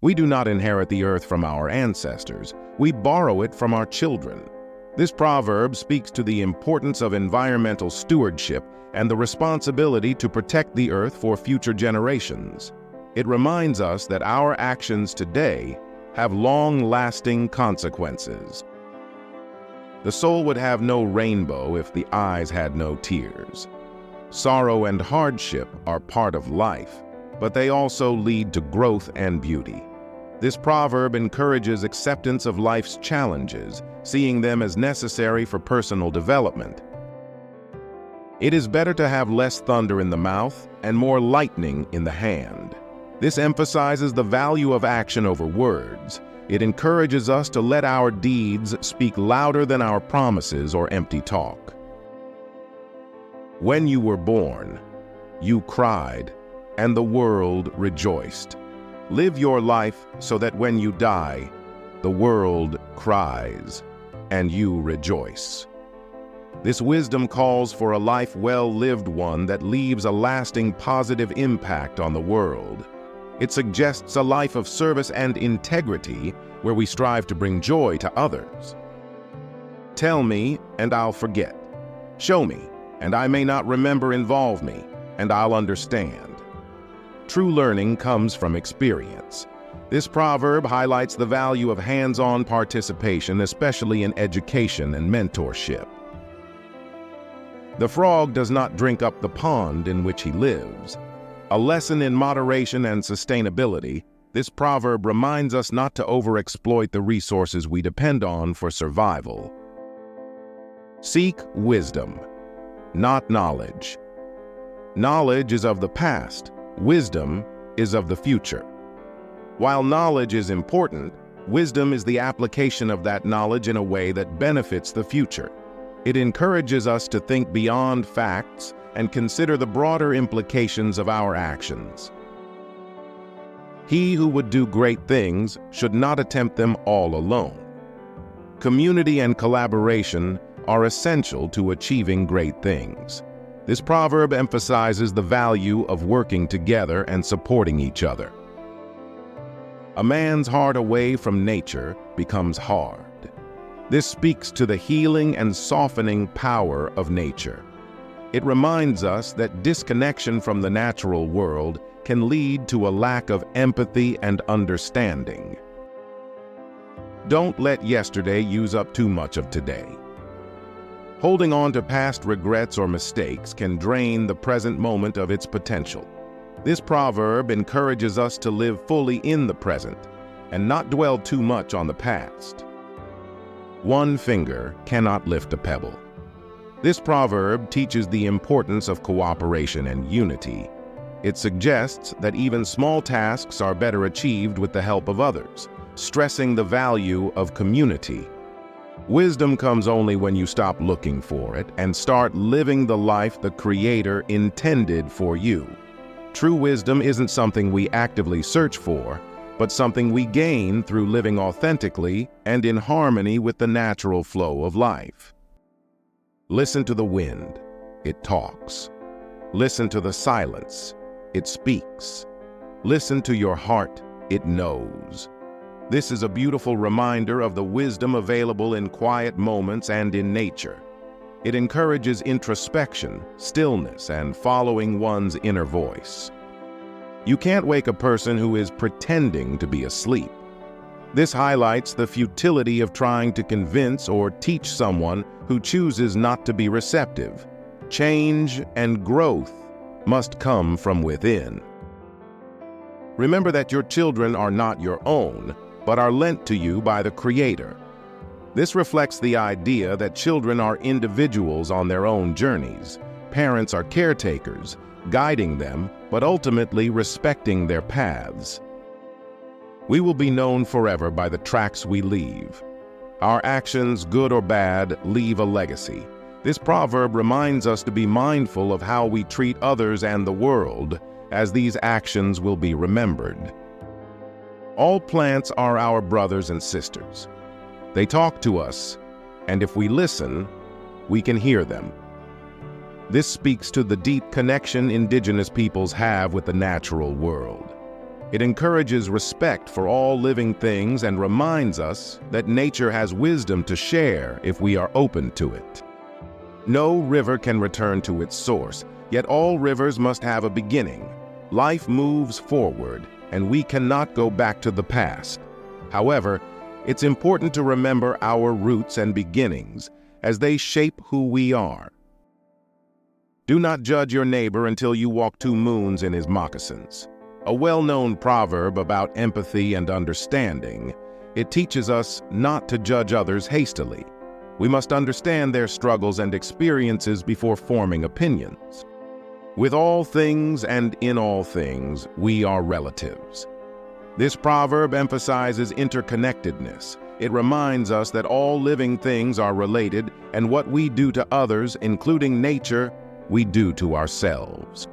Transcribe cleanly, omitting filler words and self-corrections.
We do not inherit the earth from our ancestors. We borrow it from our children. This proverb speaks to the importance of environmental stewardship and the responsibility to protect the earth for future generations. It reminds us that our actions today have long-lasting consequences. The soul would have no rainbow if the eyes had no tears. Sorrow and hardship are part of life, but they also lead to growth and beauty. This proverb encourages acceptance of life's challenges, seeing them as necessary for personal development. It is better to have less thunder in the mouth and more lightning in the hand. This emphasizes the value of action over words. It encourages us to let our deeds speak louder than our promises or empty talk. When you were born, you cried, and the world rejoiced. Live your life so that when you die, the world cries, and you rejoice. This wisdom calls for a life well-lived, one that leaves a lasting positive impact on the world. It suggests a life of service and integrity where we strive to bring joy to others. Tell me, and I'll forget. Show me, and I may not remember. Involve me, and I'll understand. True learning comes from experience. This proverb highlights the value of hands-on participation, especially in education and mentorship. The frog does not drink up the pond in which he lives. A lesson in moderation and sustainability, this proverb reminds us not to overexploit the resources we depend on for survival. Seek wisdom, not knowledge. Knowledge is of the past. Wisdom is of the future. While knowledge is important, wisdom is the application of that knowledge in a way that benefits the future. It encourages us to think beyond facts and consider the broader implications of our actions. He who would do great things should not attempt them all alone. Community and collaboration are essential to achieving great things. This proverb emphasizes the value of working together and supporting each other. A man's heart away from nature becomes hard. This speaks to the healing and softening power of nature. It reminds us that disconnection from the natural world can lead to a lack of empathy and understanding. Don't let yesterday use up too much of today. Holding on to past regrets or mistakes can drain the present moment of its potential. This proverb encourages us to live fully in the present and not dwell too much on the past. One finger cannot lift a pebble. This proverb teaches the importance of cooperation and unity. It suggests that even small tasks are better achieved with the help of others, stressing the value of community. Wisdom comes only when you stop looking for it and start living the life the Creator intended for you. True wisdom isn't something we actively search for, but something we gain through living authentically and in harmony with the natural flow of life. Listen to the wind, it talks. Listen to the silence, it speaks. Listen to your heart, it knows. This is a beautiful reminder of the wisdom available in quiet moments and in nature. It encourages introspection, stillness, and following one's inner voice. You can't wake a person who is pretending to be asleep. This highlights the futility of trying to convince or teach someone who chooses not to be receptive. Change and growth must come from within. Remember that your children are not your own, but are lent to you by the Creator. This reflects the idea that children are individuals on their own journeys. Parents are caretakers, guiding them, but ultimately respecting their paths. We will be known forever by the tracks we leave. Our actions, good or bad, leave a legacy. This proverb reminds us to be mindful of how we treat others and the world, as these actions will be remembered. All plants are our brothers and sisters. They talk to us, and if we listen, we can hear them. This speaks to the deep connection Indigenous peoples have with the natural world. It encourages respect for all living things and reminds us that nature has wisdom to share if we are open to it. No river can return to its source, yet all rivers must have a beginning. Life moves forward, and we cannot go back to the past. However, it's important to remember our roots and beginnings as they shape who we are. Do not judge your neighbor until you walk 2 moons in his moccasins. A well-known proverb about empathy and understanding. It teaches us not to judge others hastily. We must understand their struggles and experiences before forming opinions. With all things and in all things, we are relatives. This proverb emphasizes interconnectedness. It reminds us that all living things are related, and what we do to others, including nature, we do to ourselves.